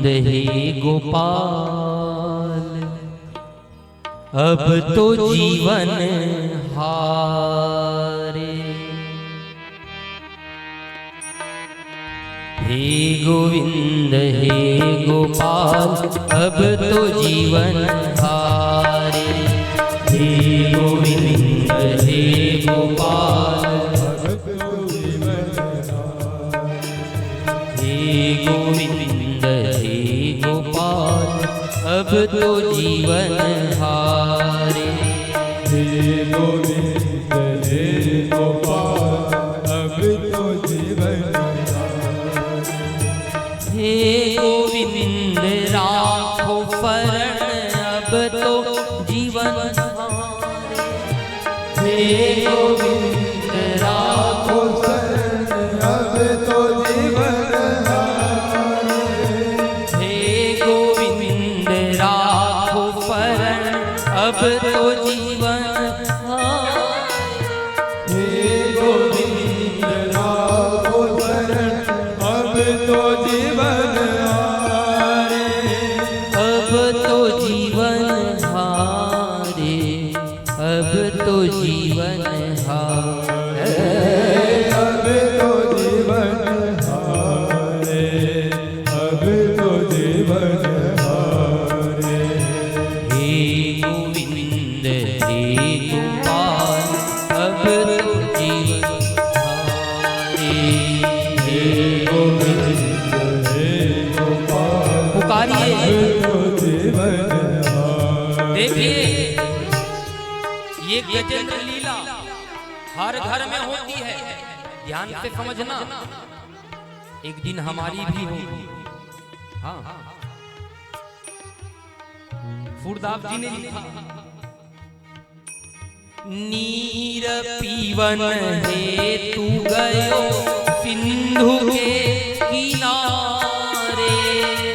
गोविंद हे गोपाल, अब तो जीवन हारे। हे गोविंद हे गोपाल, अब तो जीवन हारे। हे गोविंद हे गोपाल, हे गोविंद हे गोपाल, अब तो जीवन हारे। हे गोविंद हे गोपाल, अब तो जीवन हारे। हे गोविंद राखो शरण, अब तो जीवन हारे। हे गोविंद राखो शरण, अब तो जीवन हारे। हे गोविंद राखो शरण, अब तो जीवन हारे। हे गोविंद राखो शरण, अब तो जीवन हारे। अब तो जीवन हारे, अब तो जीवन हारे। अब तो जीवन हारे, अब तो जीवन हारे। हे गोविंद हे गोपाल, अब तो जीवन हारे। हे गोविंद हे गोपाल, पुकारिए, अब तो जीवन हारे। देखिए ये गजेंद्र लीला हर घर में होती है, ध्यान से समझना। एक दिन हमारी भी होगी। हाँ, फूलदास जी ने लिखा, नीर पीवन हेतु गयो सिंधु के किनारे।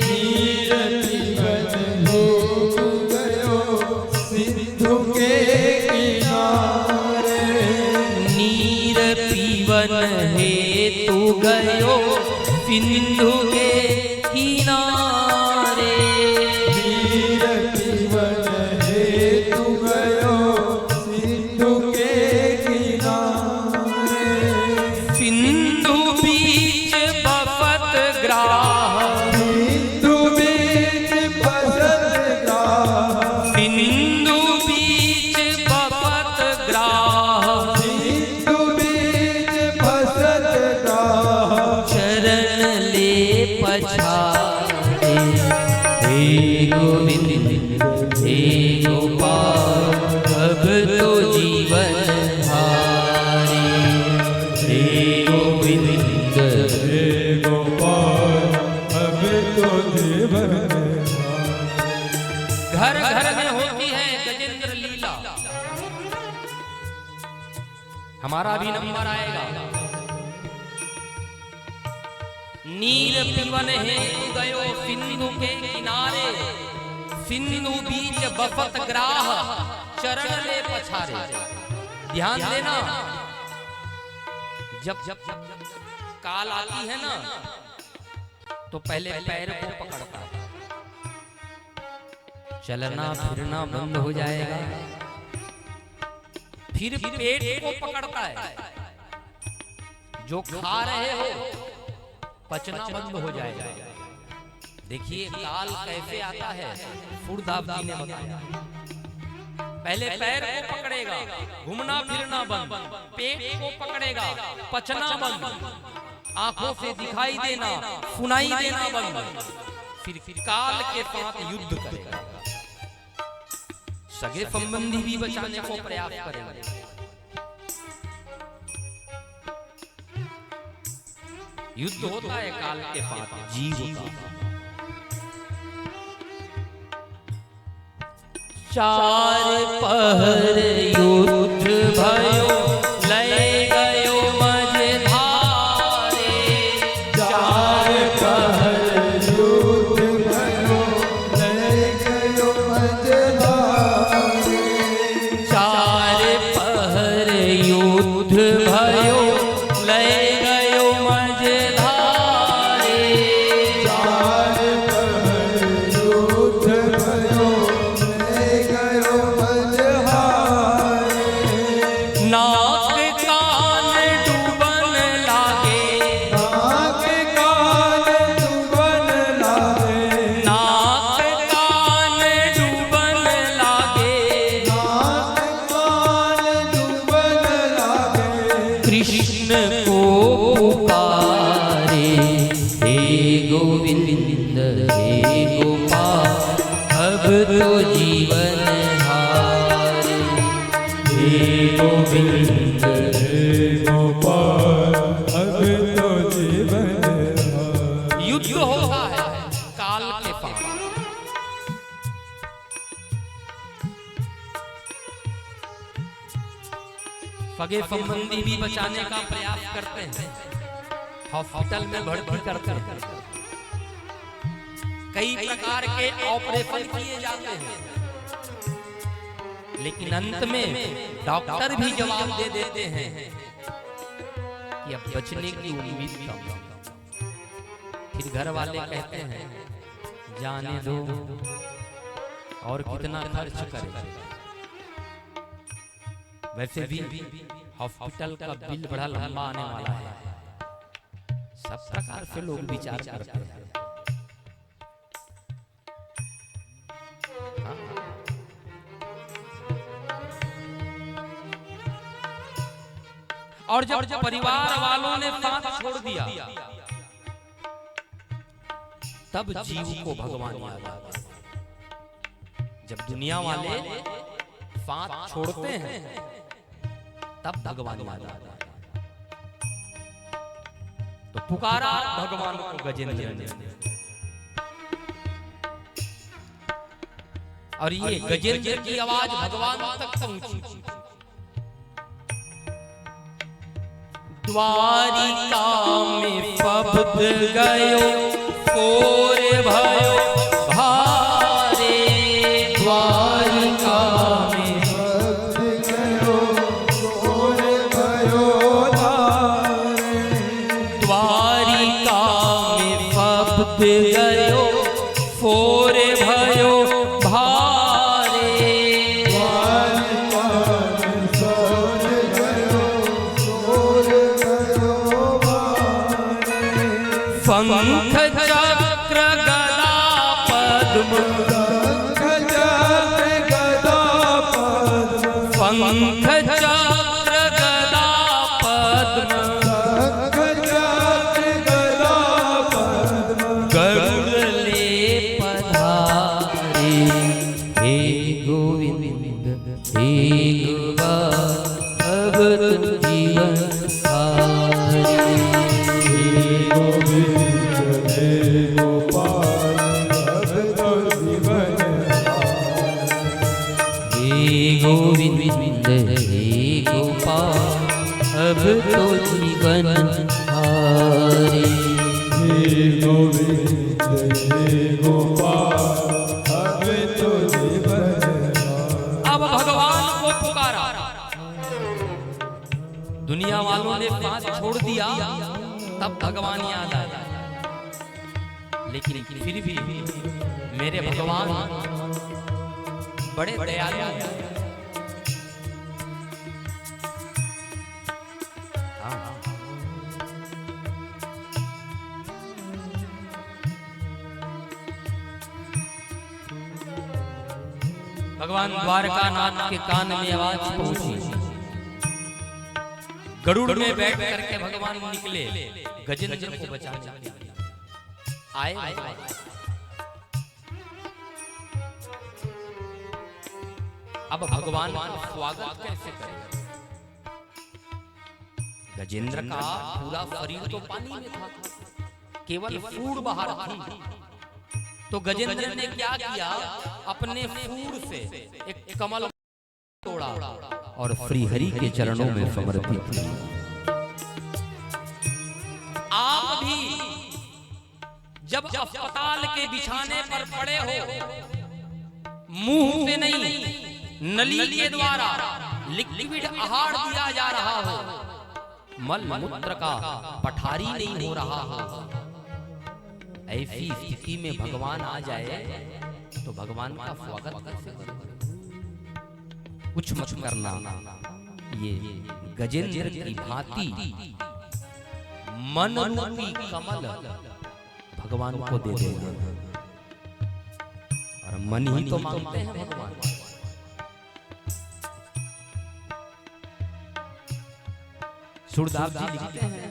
नीर पीवन हेतु गयो सिंधु के किनारे। नीर पीवन हेतु गयो सिंधु के किनारे। नीर पीवन हेतु गयो सिंधु के किनारे। सिंधु बीच बसत ग्राह, सिंधु बीच बसत ग्राह। सिंधु बीच बसत ग्राह। सिंधु बीच बसत ग्राह। चरण ले पछाड़े। हे गोविंद हे गोपाल, अब तो जीवन हारे। हे गोविंद हे गोपाल, अब तो जीवन घर घर में होती है गजेंद्र लीला। हमारा भी नंबर आएगा। नीर पीवन हेतु गयो सिंधु के किनारे। सिंधु बीच बसत ग्राह, चरण ले पछारे। ध्यान देना, जब जब काल आती है ना, तो पहले पैर को पकड़ता है, चलना फिरना बंद हो जाएगा। फिर पेट को पकड़ता है, जो खा रहे हो पचना बंद हो जाएगा। देखिए काल कैसे आता है, फूलदास जी ने बताया। पहले पैर को पकड़ेगा, घूमना फिरना बंद, पेट को पकड़ेगा, पचना बंद, आंखों से दिखाई देना सुनाई देना बंद। फिर काल के साथ युद्ध करेगा। सगे संबंधी भी बचाने को प्रयास करेंगे। युद्ध होता है काल के साथ जीव का। चार पहर युद्ध भयो, लय गयो मझधारे। चार पहर युद्ध भयो, लय गयो मझधारे। चार पहर युद्ध भयो, लय गयो मझधारे। चार पहर गोविंद हे गोपाल अब तो जीवन हारे। हे गोविंद हे गोपाल अब तो जीवन हारे। युद्ध होता है काल के पास। सगे संबंधी भी बचाने का प्रयास करते हैं, हॉस्पिटल में भर्ती करते हैं, कई प्रकार के ऑपरेशन किए जाते हैं, लेकिन अंत में डॉक्टर भी जवाब दे देते हैं कि अब बचने की उम्मीद कम। फिर घर वाले कहते हैं जाने दो और कितना खर्च करें। वैसे भी हॉस्पिटल का बिल बड़ा लंबा आने वाला है। सब प्रकार से लोग विचार करते हैं। हाँ। और जब परिवार वालों ने साथ छोड़ दिया तब जीव को भगवान याद आता। जब दुनिया वाले साथ छोड़ते हैं तब भगवान याद आता। तो पुकारा भगवान को गजेंद्र ने, और ये गजेंद्र की आवाज भगवान तक पहुंची। द्वारिका में पबद गयो फोर भयो भारे। द्वारिका में पबद गयो फोर भयो धारे। द्वारिका में पबद गयो फोर भयो भारे। द्वारिका में सोर गयो सोर भयो भारे। पंख चक्र गदा पद्म, पंख चक्र गदा पद्म, पंख चक्र गदा पद्म, पंख चक्र गदा पद्म। गरुड़ ले पधारे। हे गोविंद हे गोपाल अब तुम जीवन हारे। हे गोविंद हे गोपाल अब तो जीवन हारे। हे गोविंद हे गोपाल अब तो जीवन हारे। हे गोविंद हे गोपाल अब तो जीवन हारे। अब भगवान को पुकारा। दुनिया वालों ने साथ छोड़ दिया तब भगवान याद आया। लेकिन फिर भी मेरे भगवान बड़े दयालु हैं। हाँ। भगवान द्वारकानाथ के कान में आवाज पहुंची। गरुड़ में बैठ करके भगवान निकले गजेंद्र को बचाने के लिए। आए अब भगवान का स्वागत कैसे करें? गजेंद्र का पूरा शरीर तो पानी में था, केवल फूड़ बाहर थी। तो गजेंद्र ने क्या किया, अपने फूड़ से एक कमल तोड़ा और श्रीहरि के चरणों में समर्पित किया। आप भी जब अस्पताल के बिछाने पर पड़े हो, मुंह से नहीं नली के द्वारा लिक्विड आहार दिया जा रहा हो, मल मूत्र का पठारी नहीं हो रहा हो, ऐसी स्थिति में भगवान आ जाए तो भगवान का स्वागत कैसे करें? कुछ मत करना, ये गजेंद्र की भांति मन रूपी कमल भगवान को दे देना। और मन ही तो मांगते हैं भगवान। सूरदास जी लिखते हैं,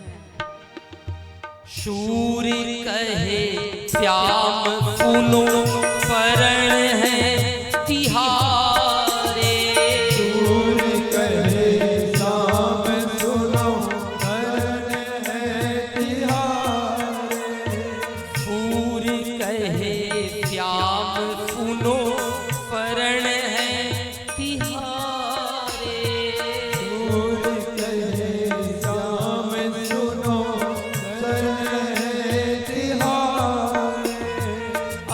शूर कहे श्याम सुनो परण है तिहारे। शूर कहे श्याम सुनो परण है तिहारे। शूर कहे श्याम सुनो परण है तिहारे। शूर कहे श्याम सुनो परण है तिहारे।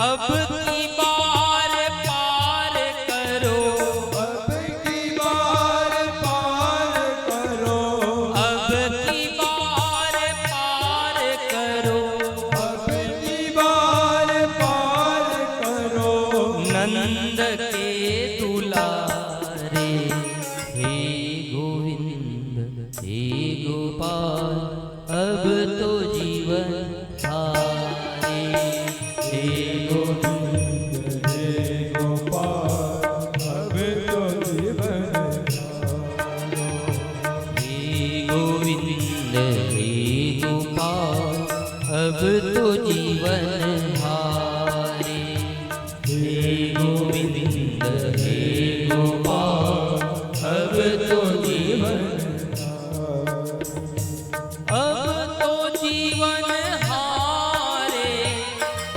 अब की बार पार करो, अब की बार पार करो, अब की बार पार करो, अब की बार पार करो। नंद के दुलारे। हे गोविंद हे गोपाल अब तो जीवन धारे। हे गोविंद हे गोपाल अब तो जीवन धारो। हे गोविंद हे गोपाल अब तो जीवन हारे। हे गोविंद हे गोपाल अब तो जीवन, अब तो जीवन हारे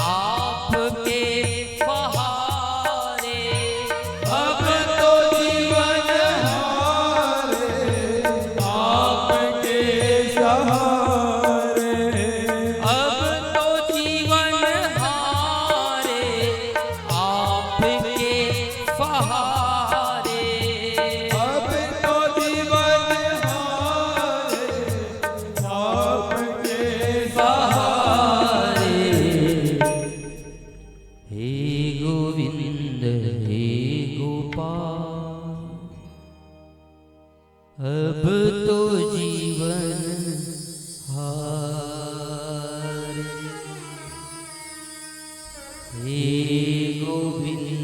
आपके सहारे। अब तो जीवन हारे आपके सहारे। अब तो जीवन हारे आपके सहारे। अब तो जीवन हारे आपके सहारे। हे गोविंद हे गोपाल अब तो जीवन हारे। हे गोविंद